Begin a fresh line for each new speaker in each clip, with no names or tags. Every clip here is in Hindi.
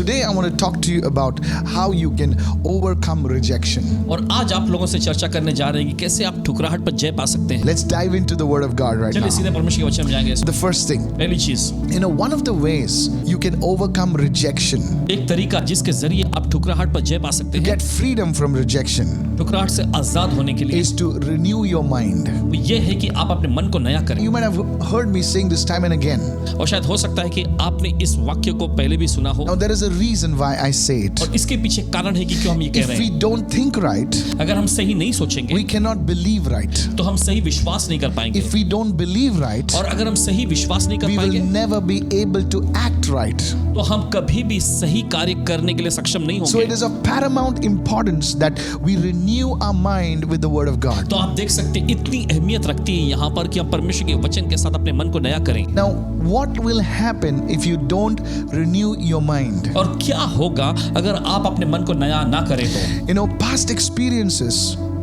today I want to talk to you about how you can overcome rejection.
और आज आप लोगों से चर्चा करने जा रहे हैं कि कैसे आप ठुकराहट पर जय पा सकते हैं।
Let's dive into the word of God right
चलिए
now.
सीधे परमेश्वर के वचन में जाएंगे।
The first thing,
पहली चीज,
one of the ways you can overcome rejection,
एक तरीका जिसके जरिए आप ठुकराहट पर जय पा सकते हैं,
get freedom from rejection,
ठुकराहट से आजाद होने के लिए,
is to renew your mind.
वो ये है कि आप अपने मन को नया करें।
You might have heard me saying this time and again.
और शायद हो सकता है कि आपने इस वाक्य को पहले भी सुना हो।
Now there is a reason why I say it.
और इसके पीछे कारण है कि क्यों हम ये कह
If
रहे
we
हैं।
don't think right,
अगर हम सही नहीं सोचेंगे
we cannot believe right.
तो हम सही विश्वास नहीं कर पाएंगे।
If we don't believe right,
और अगर हम सही विश्वास नहीं कर
we will
पाएंगे
never be able to act right.
तो हम कभी भी सही कार्य करने के लिए सक्षम नहीं
So it
होंगे।
is of paramount importance that we renew our mind with the word of God.
तो आप देख सकते हैं इतनी अहमियत रखती है यहाँ पर कि हम परमेश्वर के वचन के साथ अपने मन को नया करें।
Now, what will happen if you don't renew your mind?
और क्या होगा अगर आप अपने मन को नया ना करें तो?
Past experiences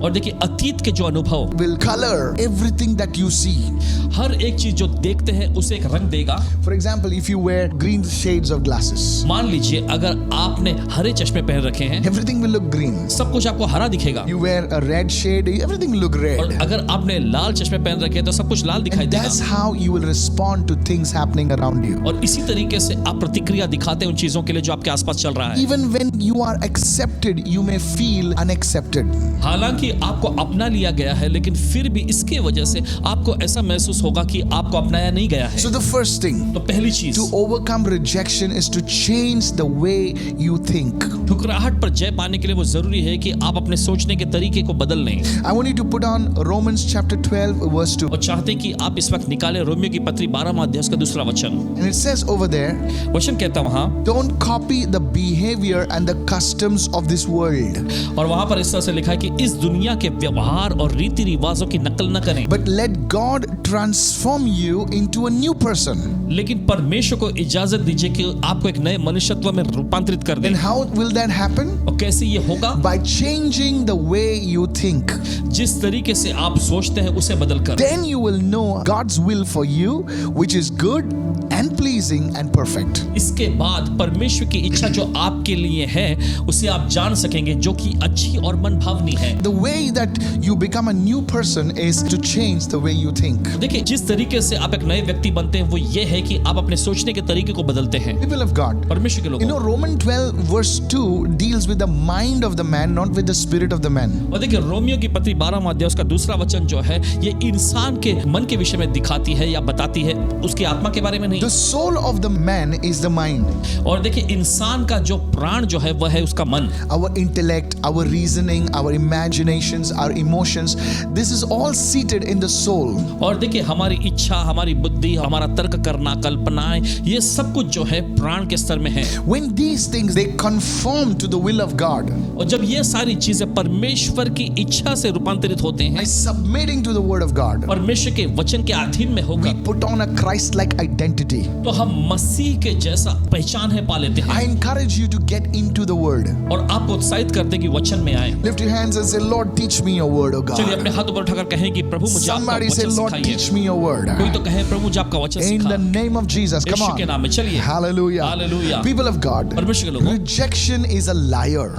और देखिए अतीत के जो अनुभव
will color everything that you see.
हर एक चीज जो देखते हैं उसे एक रंग देगा।
For example, if you wear green shades of glasses,
मान लीजिए अगर आपने हरे चश्मे पहन रखे हैं,
everything will look green.
सब कुछ आपको हरा दिखेगा।
You wear a red shade, everything will look
और
red.
अगर आपने लाल चश्मे पहन रखे हैं तो सब कुछ लाल दिखाई
And that's
देगा।
how you will respond to things happening around you.
और इसी तरीके से आप प्रतिक्रिया दिखाते हैं उन चीजों के लिए जो आपके आसपास चल रहा है।
Even when you are accepted, you may feel unaccepted.
हालांकि आपको अपना लिया गया है, लेकिन फिर भी इसके वजह से आपको ऐसा महसूस होगा कि आपको अपनाया नहीं गया है।
So the first thing
तो पहली चीज,
to overcome rejection is to change the way you think.
ठुकराहट पर जय पाने के लिए वो जरूरी है कि आप अपने सोचने के तरीके को बदल लें।
I want you to put on Romans chapter 12 verse 2.
और चाहते हैं कि आप इस वक्त निकालें रोमियो की पत्री 12वां अध्याय उसका दूसरा वचन।
And it says over there,
वचन कहता है वहां,
don't copy the behavior and the customs of this world,
और वहां पर इस तरह से लिखा है कि इस दुनिया के व्यवहार और रीति रिवाजों की नकल न करें,
but let God transform you into a new person.
लेकिन परमेश्वर को इजाजत दीजिए कि आपको एक नए मनुष्यत्व में रूपांतरित कर दे।
And how will that happen?
और कैसे ये होगा?
By changing the way you think.
जिस तरीके से आप सोचते हैं उसे बदल कर।
Then you will know God's will for you, which is good and pleasing and perfect.
इसके बाद परमेश्वर की इच्छा जो आपके लिए है उसे आप जान सकेंगे, जो कि अच्छी और मन भावनी है।
The way that you become a new person is to change the way you think.
देखिए जिस तरीके से आप एक नए व्यक्ति बनते हैं वो ये है कि आप अपने सोचने के तरीके को बदलते हैं।
People of God,
परमेश्वर के लोगों,
Romans 12 verse 2 deals with the mind of the man, not with the spirit of the man.
और देखिए रोमियो की पत्री 12वां अध्याय उसका दूसरा वचन जो है ये इंसान के मन के विषय में दिखाती है या बताती है, उसकी आत्मा के बारे में नहीं।
The soul of the man is the mind.
और देखिए इंसान का जो प्राण जो है वह है उसका मन।
Our intellect, our reasoning, our imaginations, our emotions, this is all seated in the soul.
और देखिए हमारी इच्छा, हमारी बुद्धि, हमारा तर्क करना, कल्पनाएं, ये सब कुछ जो है प्राण के स्तर में है।
When these things they conform to the will of God,
और जब ये सारी चीजें परमेश्वर की इच्छा से रूपांतरित होते हैं,
by submitting to the word of God,
परमेश्वर के वचन के अधीन में
we
होकर,
put on a Christ-like identity.
तो हम मसीह के जैसा पहचान है पा लेते हैं।
I encourage you to get into the word.
और आपको उत्साहित करते हैं कि वचन में आए।
Lift your hands and say, Lord, teach me your word, oh
चलिए
God.
अपने हाथ ऊपर उठाकर कहें कि प्रभु मुझे आपका
Somebody say,
वचन
Lord,
सिखाइए।
teach me your word.
कोई तो कहे प्रभु मुझे आपका वचन
In the
सिखा।
name of Jesus, come
यीशु के
on.
नाम में चलिए।
Hallelujah.
Hallelujah.
People of God,
परमेश्वर के लोगों,
rejection is a liar.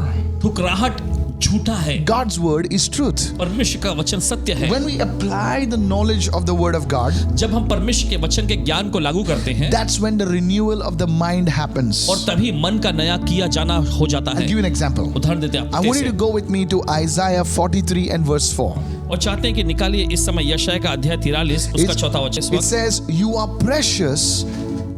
ठुकराहट झूठा है,
God's word is truth.
परमेश्वर का वचन सत्य है।
When we apply the knowledge of the word of God,
जब हम परमेश्वर के वचन के ज्ञान को लागू करते हैं,
that's when the renewal of the mind happens.
और तभी मन का नया किया जाना हो जाता
I'll
है।
give you an example.
उदाहरण देते हैं
I
आपको
want you to
कैसे।
go with me to Isaiah 43 and verse 4.
और चाहते हैं कि निकालिए इस समय यशायाह का अध्याय 43 उसका
It's-
चौथा वचन। इस
It
वक्त,
says, you are precious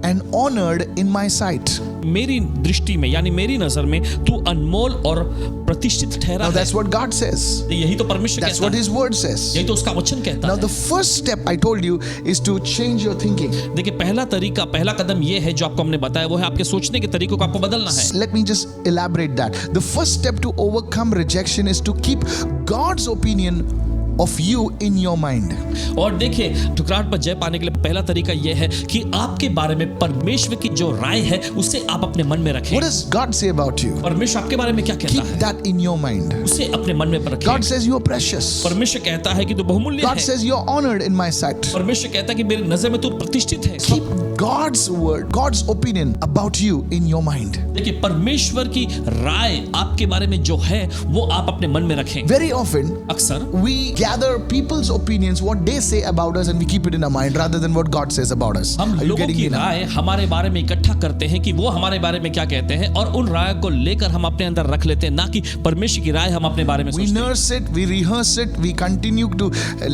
and honored in my sight.
मेरी दृष्टि में यानी मेरी नजर में तू अनमोल और प्रतिष्ठित ठहरा
Now
है।
that's what God says.
यही तो परमेश्वर
That's
कहता
what
है,
his word says.
यही तो उसका वचन कहता
Now
है।
the first step I told you is to change your thinking.
देखिए पहला तरीका, पहला कदम ये है जो आपको हमने बताया, वो है आपके सोचने के तरीकों को आपको बदलना है।
Let me just elaborate that. The first step to overcome rejection is to keep God's opinion of you in your mind.
और देखिए, ठुकराहट पर जय पाने के लिए पहला तरीका यह है कि आपके बारे में परमेश्वर की जो राय है उसे आप अपने मन में रखें।
What does God say about you?
परमेश्वर आपके बारे में क्या कहता
Keep
है,
that in your mind.
उसे अपने मन में रखें।
God says you are precious.
परमेश्वर कहता है कि तू बहुमूल्य
God
है।
says you are honored in my sight.
परमेश्वर कहता है कि मेरी नजर में तू प्रतिष्ठित है।
Keep God's word, God's opinion about you in your mind.
देखिए, परमेश्वर की राय आपके बारे में जो है वो आप अपने मन में रखें।
Very often,
अक्सर
we gather people's opinions, what they say about us, and we keep it in our mind rather than what God says about us.
हम
Are you
लोगों
getting
की
me now?
राय हमारे बारे में इकट्ठा करते हैं कि वो हमारे बारे में क्या कहते हैं, और उन राय को लेकर हम अपने अंदर रख लेते हैं, ना कि परमेश्वर की राय हम अपने बारे में
We
सोचते हैं।
nurse it, we rehearse it, we continue to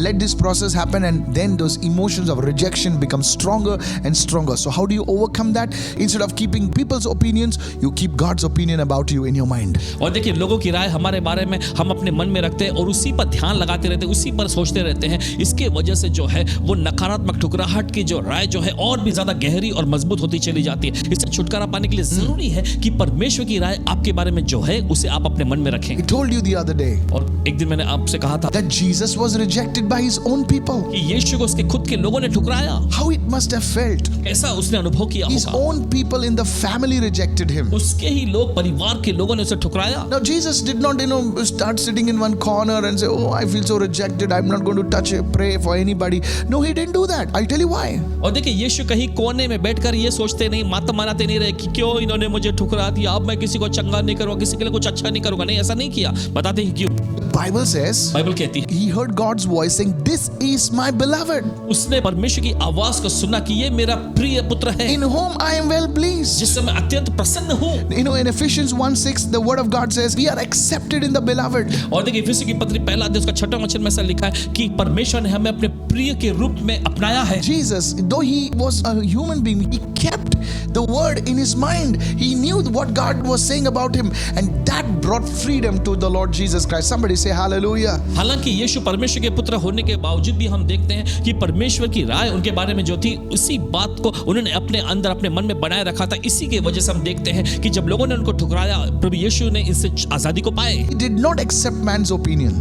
let this process happen, and then those emotions of rejection become stronger and stronger. So how do you overcome that? Instead of keeping people's opinions, you keep God's opinion about you in your mind.
और देखिए, लोगों की राय हमारे बारे में हम अपने मन में रखते हैं और उसी पर ध्यान लगाते रहते हैं, उसी पर सोचते रहते हैं। इसके वजह से जो है वो नकारात्मक ठुकराहट की जो राय जो है और भी ज्यादा गहरी और मजबूत होती चली जाती है। इससे छुटकारा पाने के लिए जरूरी है कि परमेश्वर की राय आपके बारे में जो है उसे आप अपने मन में रखें।
I told you the other day
और एक दिन मैंने आपसे कहा था
that Jesus was rejected by his own people.
कि यीशु को उसके खुद के लोगों ने ठुकराया।
How it must have felt.
कैसा उसने अनुभव किया
His
होगा।
own people in the family rejected him.
उसके ही लोग, परिवार के लोगों ने उसे ठुकराया।
Now Jesus did not, start sitting in one corner and say, "Oh, I feel so rejected. I'm not going to touch it, pray for anybody." No, he didn't do that. I'll tell you why.
और देखिए, यीशु कहीं कोने में बैठकर ये सोचते नहीं, माता मनाते नहीं रहे कि क्यों इन्होंने मुझे ठुकरा दिया, अब मैं किसी को चंगा नहीं करूंगा, किसी के लिए कुछ अच्छा नहीं करूंगा। नहीं, ऐसा नहीं किया। बताते हैं क्यों।
The Bible says
बाइबल कहती है
he heard God's voice saying, "This is my beloved,
उसने परमेश्वर की आवाज को सुना कि ये मेरा प्रिय पुत्र है,
in whom I am well pleased."
जिससे मैं अत्यंत प्रसन्न हूँ।
In Ephesians 1:6, the word of God says, "We are accepted in the beloved."
और देखिए, इफिसी की पत्री पहला अध्याय उसका 6वां वचन में ऐसा लिखा है कि परमेश्वर ने हमें अपने प्रिय के रूप में अपनाया है।
Jesus, though he was a human being, he kept the word in his mind. He knew what God was saying about him, and that brought freedom to the Lord Jesus Christ. Somebody say hallelujah.
हालांकि यीशु परमेश्वर के पुत्र होने के बावजूद भी हम देखते हैं कि परमेश्वर की राय उनके बारे में जो थी, उसी बात को उन्होंने अपने अंदर, अपने मन में बनाए रखा था। इसी के वजह से हम देखते हैं कि जब लोगों ने उनको ठुकराया, प्रभु यीशु ने इससे आजादी को पाए।
He did not accept man's opinion.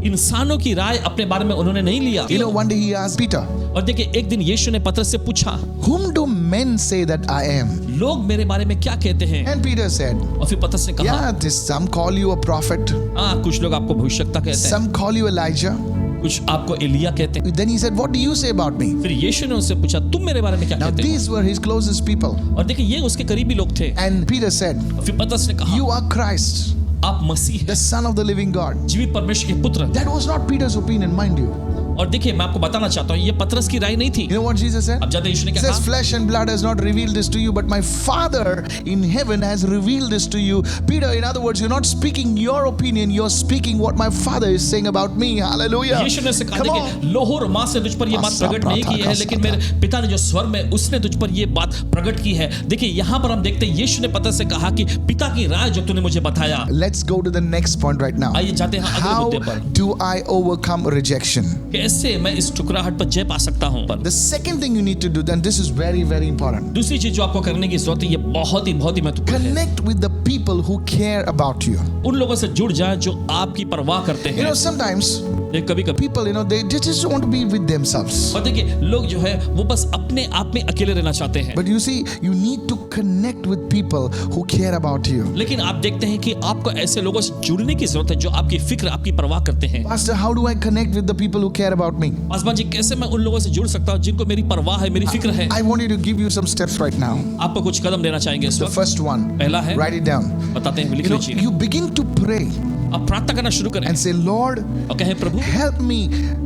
इंसानों की राय अपने बारे में उन्होंने नहीं लिया।
One day he asked Peter,
और देखिए, एक दिन यीशु ने पतरस से पूछा,
"Whom do men say that I am?"
लोग मेरे बारे में क्या कहते हैं?
And Peter said,
और फिर पतरस ने कहा,
"Yeah, some call you a prophet,
कुछ लोग आपको भविष्यवक्ता कहते हैं,
some call you Elijah."
कुछ आपको एलिया कहते हैं।
Then he said, "What do you say about me?"
फिर यीशु ने उससे पूछा, तुम मेरे बारे में क्या
Now
कहते हो?
these were his closest people.
और देखिए, ये उसके करीबी लोग थे।
And Peter said,
और फिर पतरस ने कहा,
"You are Christ,
आप मसीह हैं,
the Son of the living God."
जीवित परमेश्वर के पुत्र।
That was not Peter's opinion, mind you.
और देखिए, मैं आपको बताना चाहता हूँ, ये पतरस की राय नहीं थी।
You know what Jesus said?
अब जानते हैं यीशु ने
He
क्या
says,
कहा?
"Flesh and blood has not revealed this to you, but my Father in heaven has revealed this to you." Peter, in other words, you're not speaking your opinion, you're speaking what my Father is saying about me. Hallelujah.
यीशु ने उसे कहा,
Come
देखिए,
on.
लोहो और मांस से तुझ पर ये बात प्रकट नहीं की है, लेकिन मेरे पिता ने जो स्वर में उसने तुझ पर ये बात प्रकट की है। देखिए, यहाँ पर हम देखते हैं यीशु ने पतरस से कहा कि पिता की राय जो तूने मुझे बताया।
Let's go to the next point right now.
आइए जाते हैं अगले
How
मुद्दे पर।
do I overcome rejection?
कैसे मैं इस ठुकराहट पर जय पा सकता हूँ?
The second thing you need to do, then this is very, very important.
दूसरी चीज जो आपको करने की जरूरत है, ये बहुत ही महत्वपूर्ण है।
Connect with the people who care about you.
उन लोगों से जुड़ जाए जो आपकी परवाह करते हैं।
Sometimes
कभी कभी
people, they just want to be with themselves.
और देखिए, लोग जो है वो बस अपने आप में अकेले रहना चाहते हैं।
But you see, you need to connect with people who care about you.
लेकिन आप देखते हैं कि आपको ऐसे लोगों से जुड़ने की जरूरत है जो आपकी फिक्र, आपकी परवाह करते हैं।
Pastor, how do I connect with the people who care about me?
आसमान जी, कैसे मैं उन लोगों से जुड़ सकता हूँ जिनको मेरी परवाह है, मेरी फिक्र है?
I want you to give you some steps right now.
आपको कुछ कदम लेना चाहेंगे इस
The
वक्त।
first one,
पहला है,
write it down.
बताते हैं, लिख लीजिए।
You begin to pray
आप प्रार्थना करना शुरू करें
and say, "Lord,
और कहें, प्रभु
help me,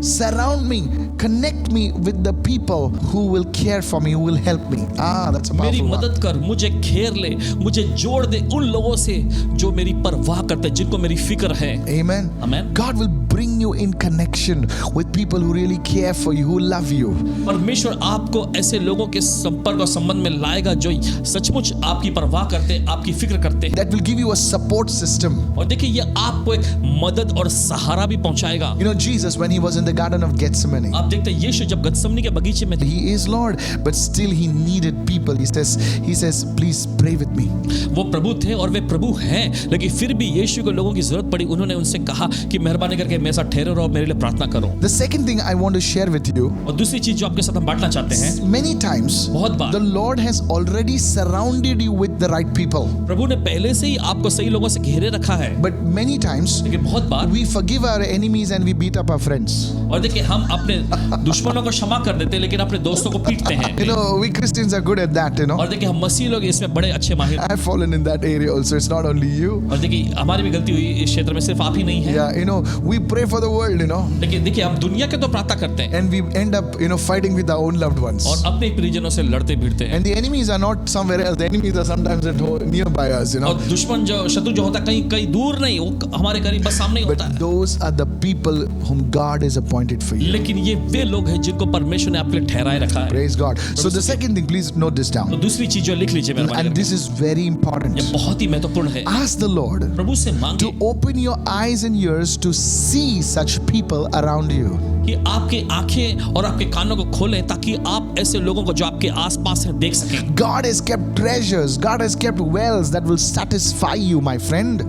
surround me, connect me with the people who will care for me, who will help me." That's a
मेरी
powerful one.
मदद कर, मुझे घेर ले, मुझे जोड़ दे उन लोगों से जो मेरी परवाह करते हैं, जिनको मेरी फिक्र है।
Amen.
Amen.
God will bring you in connection with people who really care for you, who love you.
परमेश्वर आपको ऐसे लोगों के संपर्क और संबंध में लाएगा जो सचमुच आपकी परवाह करते हैं, आपकी फिक्र करते हैं।
That will give you a support system.
और देखिए, ये आपको एक मदद और सहारा भी पहुंचाएगा।
Jesus, when he was in the Garden of Gethsemane,
आप देखते हैं यीशु जब गतसमनी के बगीचे में थे,
He is Lord, but still he needed people. He says, please pray with me.
वो प्रभु थे और वे प्रभु हैं, लेकिन फिर भी यीशु को लोगों की जरूरत पड़ी। उन्होंने उनसे कहा कि मेहरबानी करके मेरे साथ ठहरो और मेरे लिए प्रार्थना करो।
The second thing I want to share with you,
और दूसरी चीज जो आपके साथ हम बांटना चाहते हैं,
many times
बहुत बार
the Lord has already surrounded you with the right people.
प्रभु ने पहले से ही आपको सही लोगों से घेरे रखा है,
But many times
लेकिन बहुत बार
we forgive our enemies and we beat up our friends.
और देखिए हम अपने दुश्मनों को क्षमा कर देते हैं, लेकिन अपने दोस्तों को पीटते हैं।
You know, we Christians are good at that, you know.
और देखिए हम मसीह लोग इसमें बड़े अच्छे माहिर।
I've fallen in that area also. It's not only you.
और देखिए हमारी भी गलती हुई इस क्षेत्र में, सिर्फ आप ही नहीं है।
Yeah, you know, we pray for the world, you know,
लेकिन देखिए हम दुनिया के तो प्रार्थना करते हैं
and we end up, you know, fighting with our own loved ones.
और अपने परिजनों से लड़ते भिड़ते हैं।
And the enemies are not somewhere else. The enemies are sometimes at home, nearby us, you know.
और दुश्मन जो शत्रु जो होता है कहीं कहीं दूर नहीं, वो हमारे करीब बस सामने ही
But
होता है।
those are the people whom God has appointed for you.
लेकिन ये वे लोग हैं जिनको परमेश्वर ने आपके लिए ठहराए रखा है।
Praise God. So the second thing, please note this
तो
down.
दूसरी चीज जो लिख लीजिए मेहरबानी
And
करके,
this is very important.
ये बहुत ही महत्वपूर्ण है।
Ask the Lord
प्रभु से मांगे
to open your eyes and ears to see such people around you.
कि आपके आंखें और आपके कानों को खोलें ताकि आप ऐसे लोगों को जो आपके आसपास हैं देख सकें।
God has kept treasures. God has kept wells that will satisfy you, my friend.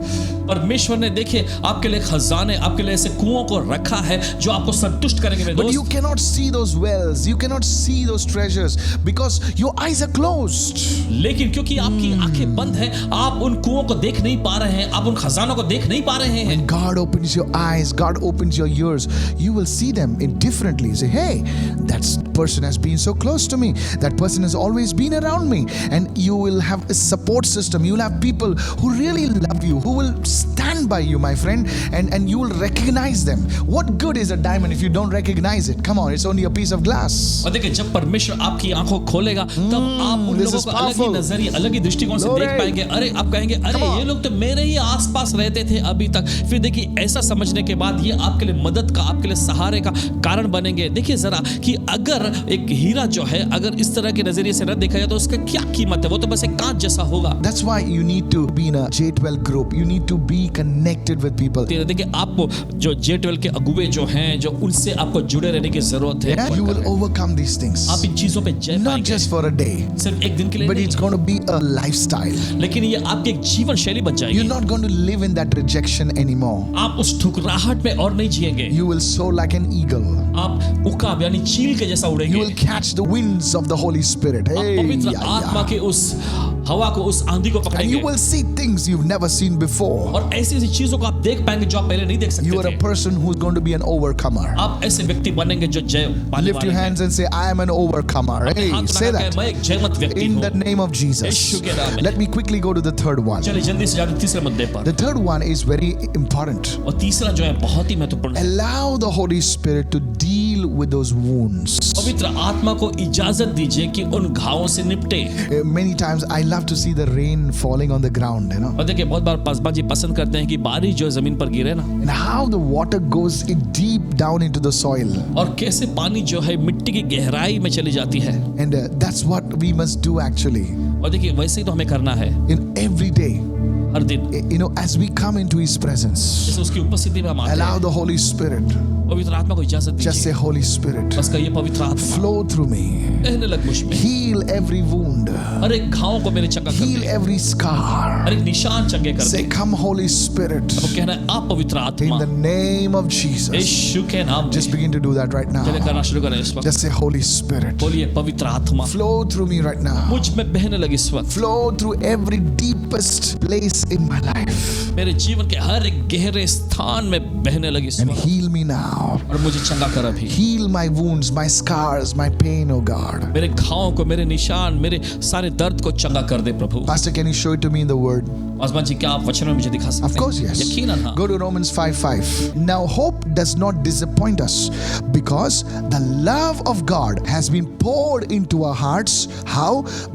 परमेश्वर ने देखे आपके लिए खजाने, आपके लिए ऐसे कुओं को रखा है जो आपको संतुष्ट करेंगे मेरे
But you
दोस्त।
cannot see those wells. You cannot see those treasures because your eyes are closed.
लेकिन क्योंकि आपकी आंखें बंद हैं, आप उन कुओं को देख नहीं पा रहे हैं, आप उन खजानों को देख नहीं पा रहे हैं।
When God opens your eyes, God opens your ears, you will see them in differently. Say, hey, that person has been so close to me. That person has always been around me. And you will have a support system. You will have people who really love you, who will stand by you, my friend, and you will recognize them. What good is a diamond if you don't recognize it? Come on, it's only a piece of glass.
और देखिए जब परमेश्वर आपकी आंखों को खोलेगा तब आप उन
this
लोगों
is
को अलग ही
powerful.
नजरिए, अलग ही दृष्टिकोण से
Glory.
देख पाएंगे। अरे आप कहेंगे अरे
Come on.
ये लोग तो मेरे ही आसपास रहते थे अभी तक। फिर देखिए ऐसा समझने के बाद ये आपके लिए मदद का, आपके लिए सहारे का कारण बनेंगे। देखिए जरा कि अगर एक हीरा जो है अगर इस तरह के नजरिए से न देखा जाए तो उसका क्या कीमत है, वो तो बस एक कांच जैसा होगा।
That's why you need to be in a J12 group. You need to be connected with people.
देखिए आपको जो J12 के अगुवे जो हैं, जो उनसे आपको जुड़े रहने की जरूरत है।
Yeah, you will overcome these things.
आप इन चीजों पे जय
Not
पाएंगे,
just for a day,
सिर्फ एक दिन के लिए
but
नहीं,
it's going to be a lifestyle.
लेकिन ये आपकी एक जीवन शैली बन
You're
जाएगी।
not going to live in that rejection anymore.
आप उस ठुकराहट में और नहीं जिएंगे।
You will soar like an eagle.
आप उकाब यानी चील के जैसा
You
उड़ेंगे।
will catch the winds of the Holy Spirit.
आप
Hey,
पवित्र
yeah,
आत्मा
yeah.
के उस हवा को, उस आंधी को
And you
पकड़ेंगे
will see things you've never seen before.
और ऐसी ऐसी चीजों को आप देख पाएंगे जो आप पहले नहीं देख
You are
सकते
a
थे।
person who's going to be an overcomer.
आप ऐसे व्यक्ति बनेंगे जो जय पाने
Lift your
वाले हैं।
hands and say, I am an overcomer.
अपने
Hey,
हाथ
say
उठाकर
that.
मैं एक जयमत व्यक्ति
In
हूँ।
the name of Jesus.
यीशु के नाम में।
Let me quickly go to the third one.
चलिए जल्दी से जाते तीसरे मुद्दे पर।
The third one is very important.
और तीसरा जो है बहुत ही महत्वपूर्ण है।
Allow the Holy Spirit to deal with those wounds.
पवित्र आत्मा को इजाजत दीजिए कि उन घावों से निपटे।
Many times I love to see the rain falling on the ground, you know,
और देखिए बहुत बार पासवान जी पसंद करते हैं कि बारिश जो जमीन पर गिरे ना,
and how the water goes deep down into the soil.
और कैसे पानी जो है मिट्टी की गहराई में चली जाती है।
And that's what we must do actually
और देखिए वैसे ही तो हमें करना है
in every day.
हर दिन,
You know, as we come into His presence,
जैसे उसकी उपस्थिति में हम आते
allow
हैं।
the Holy Spirit,
पवित्र आत्मा को इजाजत
just say,
दीजिए।
Holy Spirit,
बस कहिए पवित्र आत्मा
flow through me,
कहने लग मुझ में,
heal every wound,
हर एक घाव को मेरे चंगा कर
heal
दे,
every scar.
हर एक निशान चंगे कर दे।
Say, come Holy Spirit,
वो कहना है आप पवित्र
in
आत्मा
the name of Jesus.
यीशु के नाम में।
Just begin to do that right now.
चलिए करना शुरू करें इस वक्त।
Just say, Holy Spirit,
बोलिए पवित्र आत्मा
flow through me right now.
मुझ में बहने लगी इस वक्त।
Flow through every deepest place in my life
मेरे जीवन के हर एक गहरे स्थान में बहने लगी इस
and
वक्त
heal me now.
और मुझे चंगा कर अभी।
Heal my wounds, my scars, my pain, oh God.
मेरे घावों को, मेरे निशान, मेरे सारे दर्द को चंगा कर दे प्रभु।
Pastor, can you show it to me in the word?
आसमान जी क्या आप वचन में मुझे दिखा सकते हैं?
Of course, yes.
यकीनन हाँ।
Go to Romans 5:5. Now hope does not disappoint us because the love of God has been poured into our hearts. How?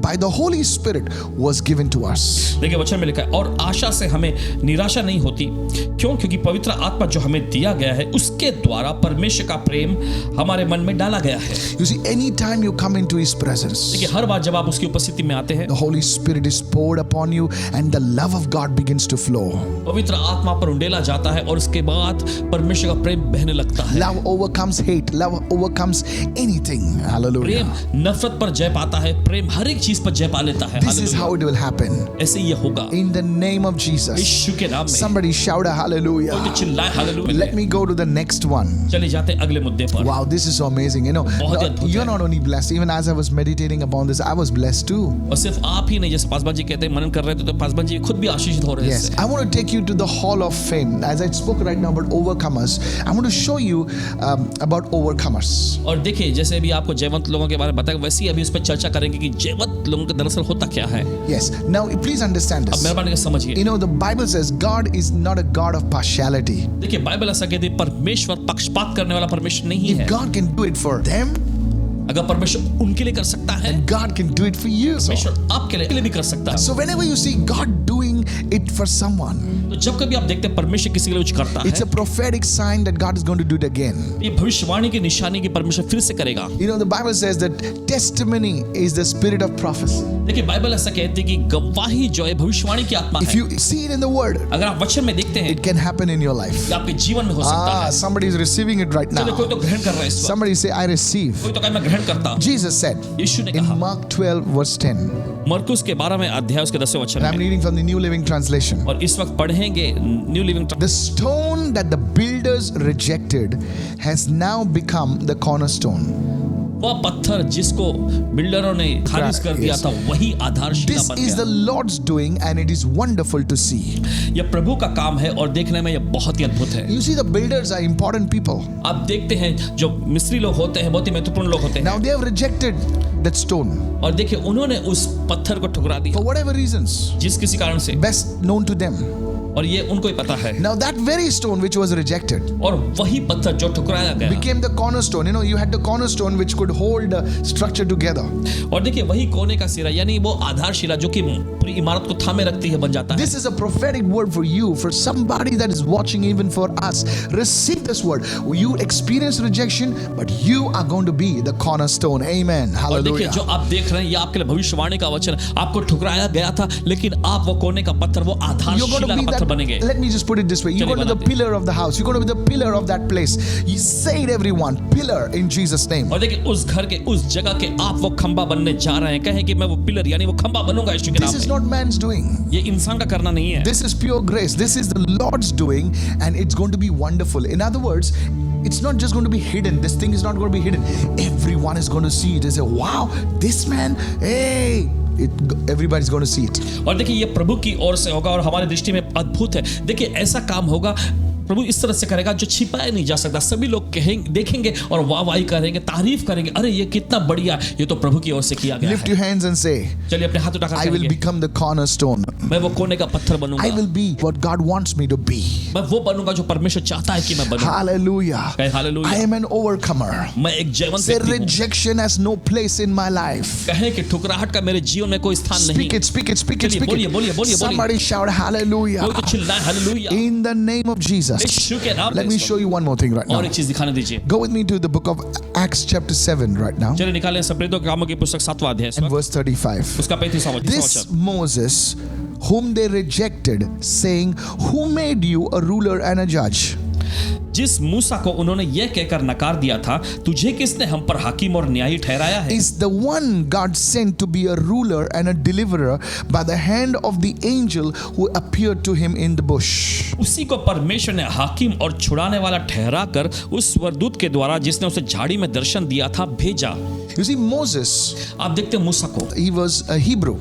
By the Holy Spirit was given to us.
देखिए वचन में लिखा है और और आशा से हमें निराशा नहीं होती। क्यों? क्योंकि पवित्र आत्मा जो हमें दिया गया है उसके द्वारा परमेश्वर का प्रेम हमारे मन में डाला गया है।
You see, anytime you come into His presence,
देखिए हर बार जब आप उसकी उपस्थिति में आते हैं
the Holy Spirit is poured upon you and the love of God begins to flow.
पवित्र आत्मा पर उंडेला जाता है और उसके बाद परमेश्वर का प्रेम बहने लगता है।
Love overcomes hate. Love overcomes anything. Hallelujah.
प्रेम नफरत पर जय पाता है, प्रेम हर एक चीज पर जय पा लेता है।
This is how it will happen.
ऐसे ये होगा
In the name of Jesus.
यीशु के नाम में।
Somebody shout a hallelujah.
कोई तो चिल्लाए hallelujah.
Let me go to the next one.
चले जाते हैं अगले मुद्दे पर।
Wow, this is so amazing. You know,
बहुत ही अद्भुत
you're
है।
not only blessed. Even as I was meditating upon this, I was blessed too.
और सिर्फ आप ही नहीं, जैसे पासवान जी कहते हैं मनन कर रहे थे तो पासवान जी खुद भी आशीषित हो रहे हैं
Yes,
इससे।
I want to take you to the Hall of Fame. As I spoke right now about overcomers, I want to show you about overcomers.
और देखिए जैसे अभी आपको जयवंत लोगों के बारे में बताया, वैसे ही अभी उस पर चर्चा करेंगे कि जयवंत लोगों का दरअसल होता क्या है।
Yes. Now, please understand
अब
this.
मेहरबानी करके समझिए।
You know, the Bible says God is not a God of partiality.
देखिए बाइबल ऐसा कहती है परमेश्वर पक्षपात करने वाला परमेश्वर नहीं
If
है।
God can do it for them,
अगर परमेश्वर उनके लिए कर सकता है,
then God can do it for you.
परमेश्वर आपके लिए भी कर सकता है।
So whenever you see God doing it for someone,
तो जब कभी आप देखते हैं परमेश्वर किसी के लिए कुछ करता
it's
है,
a prophetic sign that God is going to do it again.
ये भविष्यवाणी की निशानी की परमेश्वर फिर से करेगा।
You know, the Bible says that testimony is the spirit of prophecy.
देखिए बाइबल ऐसा कहती है कि गवाही जो है भविष्यवाणी की आत्मा
If
है।
you see it in the Word,
अगर आप वचन में देखते हैं,
it can happen in your life.
ये आपके जीवन में हो सकता है।
Somebody is receiving it right
चलो कोई
now.
तो ग्रहण कर रहा है इस वक्त,
Somebody say, I receive.
कोई तो कहे मैं ग्रहण करता हूं।
Jesus said
यीशु ने
in
कहा
Mark 12 verse 10,
मरकुस के 12वें अध्याय उसके 10वें वचन
and I'm
में,
reading from the New Living Translation.
और इस वक्त पढ़ेंगे new living.
The stone that the builders rejected has now become the cornerstone.
वह पत्थर जिसको बिल्डरों ने खारिज कर दिया
Yes.
था वही आधारशिला
This
बन
is the
गया।
Lord's doing and it is wonderful to see.
यह प्रभु का काम है और देखने में यह बहुत ही अद्भुत है।
You see, the builders are important people.
आप देखते हैं जो मिस्री लोग होते हैं बहुत ही महत्वपूर्ण लोग होते
Now
हैं,
they have rejected that stone
और देखिए उन्होंने उस पत्थर को ठुकरा दिया
for whatever reasons
जिस किसी कारण से,
best known to them.
और ये उनको ही पता है।
Now that very stone which was rejected
और वही पत्थर जो ठुकराया गया,
became the cornerstone. You know, you had the cornerstone which could hold the structure together.
और देखिए वही कोने का सिरा यानी वो आधारशिला जो कि पूरी इमारत को थामे रखती है बन जाता है।
This is a prophetic word for you, for somebody that is watching, even for us. Receive this word. You experience rejection, but you are going to be the cornerstone. Amen.
और देखिए
Hallelujah.
जो आप देख रहे हैं ये आपके लिए भविष्यवाणी का वचन, आपको ठुकराया गया था लेकिन आप वो कोने का पत्थर, वो
You're going
आधारशिला
to
का
be
पत्थर बनेंगे।
that. Let me just put it this way. You're
चलिए
going to be the
बनाते हैं।
pillar of the house. You're going to be the pillar of that place. You say it, everyone. Pillar in Jesus' name.
और देखिए उस घर के उस जगह के आप वो खंबा बनने जा रहे हैं। कहें कि मैं वो पिलर यानी वो खंबा बनूंगा यीशु के नाम
This is
में।
not man's doing.
ये इंसान का करना नहीं है।
This is pure grace. This is the Lord's doing, and it's going to be wonderful. In other words, it's not just going to be hidden. This thing is not going to be hidden. Everyone is going to see it. They say, wow, this man, hey. Everybody's going to see it.
और देखिए ये प्रभु की ओर से होगा और हमारी दृष्टि में अद्भुत है। देखिए ऐसा काम होगा प्रभु इस तरह से करेगा जो छिपाया नहीं जा सकता। सभी लोग कहेंगे, देखेंगे और वाहवाही करेंगे, तारीफ करेंगे, अरे ये कितना बढ़िया, ये तो प्रभु की ओर से किया गया
Lift
है।
your hands and say,
चलिए अपने हाथ उठाकर
I will
कहेंगे,
become the cornerstone.
मैं वो कोने का पत्थर
I
बनूंगा,
will be what God wants me to be.
मैं वो बनूंगा जो परमेश्वर चाहता है कि मैं बनूं।
Hallelujah.
कहे hallelujah.
I am an overcomer.
मैं एक जयवंत
Say
व्यक्ति हूं।
rejection has no place in my life.
कहें कि ठुकराहट का मेरे जीवन में कोई स्थान नहीं।
Speak it, speak it, speak it,
चलिए,
speak
बोलिए,
it.
बोलिए, बोलिए, बोलिए।
Somebody shout hallelujah.
कोई तो चिल्लाए hallelujah.
In the name of Jesus.
यीशु के नाम
Let
में
me show you one more thing right
और
now.
एक चीज दिखाने दीजिए।
Go with me to the book of Acts chapter 7 right now
चलिए निकालें सप्रेतों के कामों की पुस्तक 7वां अध्याय इस
and
वक्त।
verse 35.
उसका 35वां वचन।
This Moses whom they rejected, saying, who made you a ruler and a judge?
जिस मूसा को उन्होंने यह कहकर नकार दिया था, तुझे किसने हम पर हाकिम और न्यायी ठहराया है?
Is the one God sent to be a ruler and a deliverer by the hand of the angel who appeared to him in the bush.
उसी को परमेश्वर ने हाकिम और छुड़ाने वाला ठहरा कर उस वरदूत के द्वारा जिसने उसे झाड़ी में दर्शन दिया था भेजा।
You see, Moses,
आप देखते हैं मूसा को,
he was a Hebrew,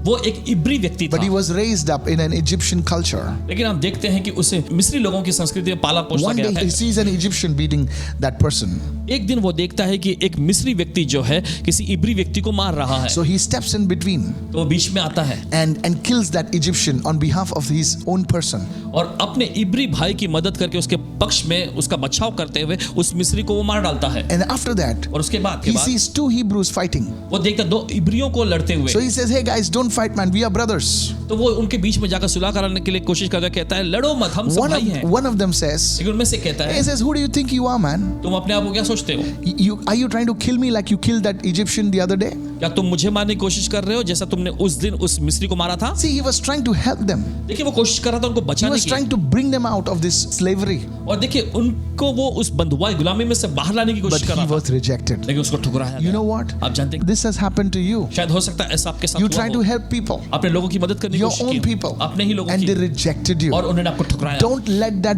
वो एक इब्री व्यक्ति
but he
था,
was raised up in an Egyptian culture.
लेकिन हम देखते हैं कि उसे मिस्री लोगों की संस्कृति में पाला पोसा
One
गया
day he
था।
sees an Egyptian beating that person.
एक दिन वो देखता है कि एक मिस्री व्यक्ति जो है किसी इब्री व्यक्ति को मार रहा है,
So he steps in between
तो वो बीच में आता है
and kills that Egyptian on behalf of his own person.
और अपने इब्री भाई की मदद करके उसके पक्ष में उसका बचाव करते हुए उस मिस्री को वो मार डालता है।
And after that,
और उसके बाद
he sees two Hebrews fighting.
वो देखता है दो इब्रियों को लड़ते हुए।
So he says, hey guys, don't don't fight, man. We are brothers.
तो वो उनके बीच में जाकर सुलह कराने के लिए कोशिश करता है, कहता है लड़ो मत, हम सब भाई हैं।
One of them says,
लेकिन उनमें से कहता है,
he says, who do you think you are, man?
तुम अपने आप को क्या सोचते हो?
Are you trying to kill me like you killed that Egyptian the other day?
क्या तुम मुझे मारने की कोशिश कर रहे हो जैसा तुमने उस दिन उस मिस्री को मारा था?
See, he was trying to help them.
देखिए वो कोशिश कर रहा था उनको
He
बचाने
was
की,
trying to bring them out of this slavery.
और देखिए उनको वो उस बंधुआई गुलामी में से बाहर लाने की
But
कोशिश कर
he
रहा था,
was rejected.
लेकिन उसको ठुकराया
You
गया।
know what?
आप जानते हैं,
This has happened to you.
शायद हो सकता है ऐसा आपके साथ
You
हुआ
tried to
हो।
help people,
आपने लोगों की मदद करने की
your
कोशिश
own
की,
people,
अपने ही लोगों
and they
की,
rejected you.
और उन्होंने आपको ठुकराया।
Don't let that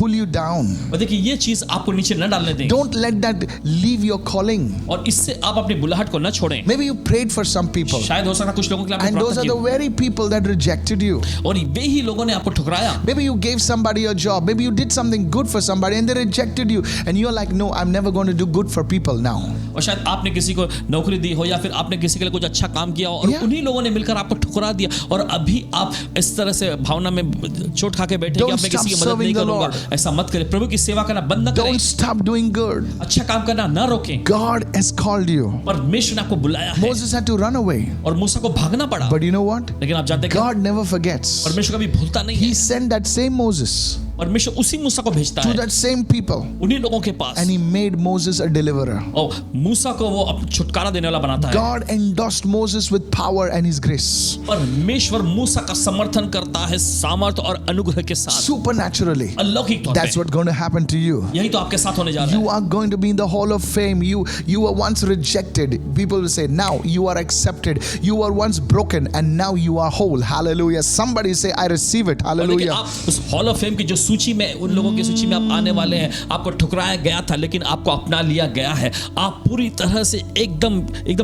pull you down.
और देखिए ये चीज आपको नीचे न डालने दें,
Don't let that leave your calling.
और इससे आप अपनी बुलाहट को न छोड़ें।
Maybe you prayed for some people,
शायद हो सकता है कुछ लोगों के लिए आपने
and those
प्रार्थना
are the
की,
very people that rejected you.
और वे ही लोगों ने आपको ठुकराया।
Maybe you gave somebody a job. Maybe you did something good for somebody and they rejected you. And you're like, no, I'm never going to do good for people now.
और शायद आपने किसी को नौकरी दी हो या फिर आपने किसी के लिए कुछ अच्छा काम किया हो और
Yeah.
उन्हीं लोगों ने मिलकर आपको ठुकरा दिया, और अभी आप इस तरह से भावना में चोट खा के बैठे कि
Don't
अब मैं किसी की
stop
मदद नहीं
serving the
करूंगा।
Lord.
ऐसा मत करें, प्रभु की सेवा करना बंद न करें,
Don't stop doing good.
अच्छा काम करना न रोकें।
God has called you.
परमेश्वर ने आपको बुलाया है,
Moses had to run away.
और मूसा को भागना पड़ा,
But you know what?
लेकिन आप जानते हैं कि
God never forgets.
परमेश्वर कभी भूलता नहीं
He
है।
sent that same Moses
परमेश्वर उसी मूसा को भेजता
to
है
that same people
उन्हीं लोगों के पास,
and he made Moses a deliverer.
और मूसा को वो छुटकारा देने वाला बनाता है।
God endorsed Moses with power and his grace.
परमेश्वर मूसा का समर्थन करता है सामर्थ और अनुग्रह के साथ,
Supernaturally.
अलौकिक तौर
That's
पे।
what's going to happen to you.
यही तो आपके साथ होने जा रहा है।
You are going to be in the hall of fame. You were once rejected. People will say, now you are accepted. You were once broken and now you are whole. Hallelujah. Somebody say, I receive it.
और देखिए
Hallelujah.
आप उस हॉल ऑफ फेम की जो सूची में, उन लोगों की सूची में आप आने वाले हैं। आपको ठुकराया गया था लेकिन आपको अपना लिया गया है। आप पूरी तरह से एकदम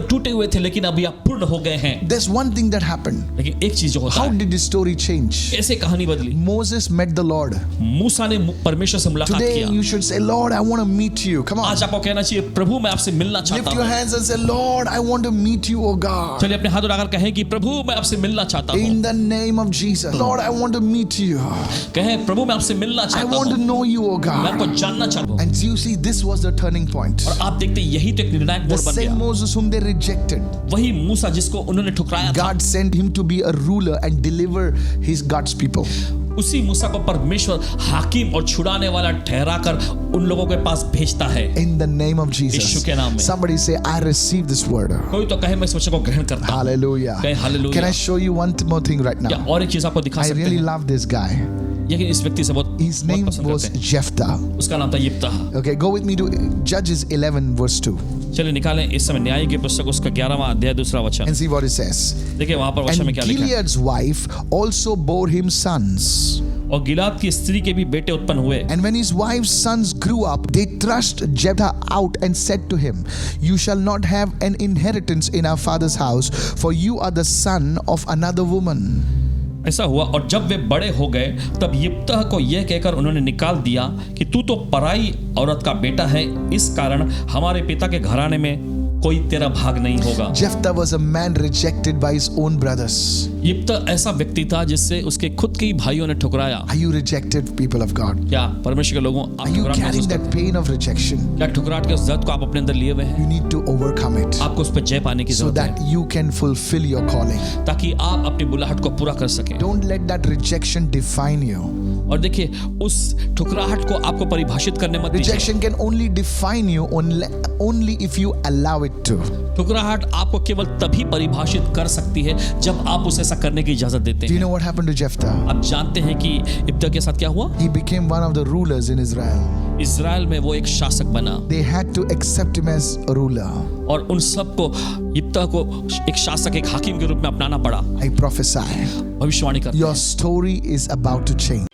टूटे हुए थे लेकिन अभी आप पूर्ण हो गए हैं।
There's one thing that happened.
लेकिन एक चीज जो होता
How
है,
did the story change?
कैसे कहानी बदली?
Moses met the Lord.
मूसा ने परमेश्वर से मुलाकात
Today
किया।
you should say, Lord, I want to meet you. Come on.
आज आपको कहना चाहिए, प्रभु मैं आपसे मिलना
Lift
चाहता
your
हूँ।
hands and say, Lord, I want to meet you, oh God.
चलिए अपने हाथ उठाकर कहें कि प्रभु मैं आपसे मिलना चाहता हूँ।
In the name of Jesus. Lord, I want to meet you.
कहें प्रभु मैं आपसे मिलना
I
चाहता
want to
हूँ,
know you, oh
मैं
God.
आपको जानना चाहता हूँ।
And you see, this was the turning point.
और आप देखते हैं, यही तो एक निर्णायक
The
मोड़ बन
same
गया।
Moses whom they rejected,
वही मूसा जिसको उन्होंने ठुकराया था,
God sent him to be a ruler and deliver his God's people.
उसी मूसा को परमेश्वर हाकिम और छुड़ाने वाला ठहराकर उन लोगों के पास भेजता है।
In the name of
Yeshu
Jesus.
के नाम में।
Somebody say, I receive this word.
कोई तो कहे मैं इस वचन को ग्रहण करता हूँ।
Hallelujah.
कहे hallelujah.
Can I show you one more thing right
या
now?
और एक चीज आपको दिखा
I
सकते
really
हैं,
love this guy.
लेकिन इस व्यक्ति से बहुत
His name
पसंद
was
करते हैं।
Jephthah.
उसका नाम था यिप्तह।
Okay, go with me to Judges 11 verse 2
चलिए निकालें इस समय न्याय की पुस्तक उसका 11वां अध्याय 2रा वचन।
and see what it says.
देखिए वहां पर वचन
And
में क्या लिखा है।
Gilead's wife also bore him sons.
और गिलाद की स्त्री के भी बेटे उत्पन्न हुए।
And when his wife's sons grew up, they thrust Jephthah out and said to him, You shall not have an inheritance in our father's house, for you are the son of another woman.
ऐसा हुआ, और जब वे बड़े हो गए तब यिप्तह को यह कहकर उन्होंने निकाल दिया कि तू तो पराई औरत का बेटा है, इस कारण हमारे पिता के घराने में कोई तेरा भाग नहीं होगा।
Jephthah was a man rejected by his own brothers.
यिप्तह ऐसा व्यक्ति था जिससे उसके खुद के ही भाइयों ने ठुकराया।
Are you rejected, people of God?
क्या परमेश्वर के लोगों, आप
Are you
ठुकराहट
carrying
महसूस
that pain of rejection?
करते हैं? क्या ठुकराहट के उस दर्द को आप अपने अंदर लिए हुए हैं?
You need to overcome it
आपको उस पर जय पाने की
so
जरूरत
that
है,
you can fulfill your calling.
ताकि आप अपनी बुलाहट को पूरा कर सकें।
Don't let that rejection define you.
और देखिए उस ठुकराहट को आपको परिभाषित करने मत दीजिए।
Rejection can only define you only if you allow it to.
ठुकराहट आपको केवल तभी परिभाषित कर सकती है जब आप उसे ऐसा करने की इजाजत देते
Do you
हैं।
know what happened to Jephthah?
आप जानते हैं कि यिप्तह के साथ क्या हुआ?
He became one of the rulers in Israel.
Israel में वो एक शासक बना,
They had to accept him as a ruler.
और उन सबको यिप्तह को एक शासक, एक हाकिम के रूप में अपनाना पड़ा।
I prophesy,
भविष्यवाणी करते
your story is about to change.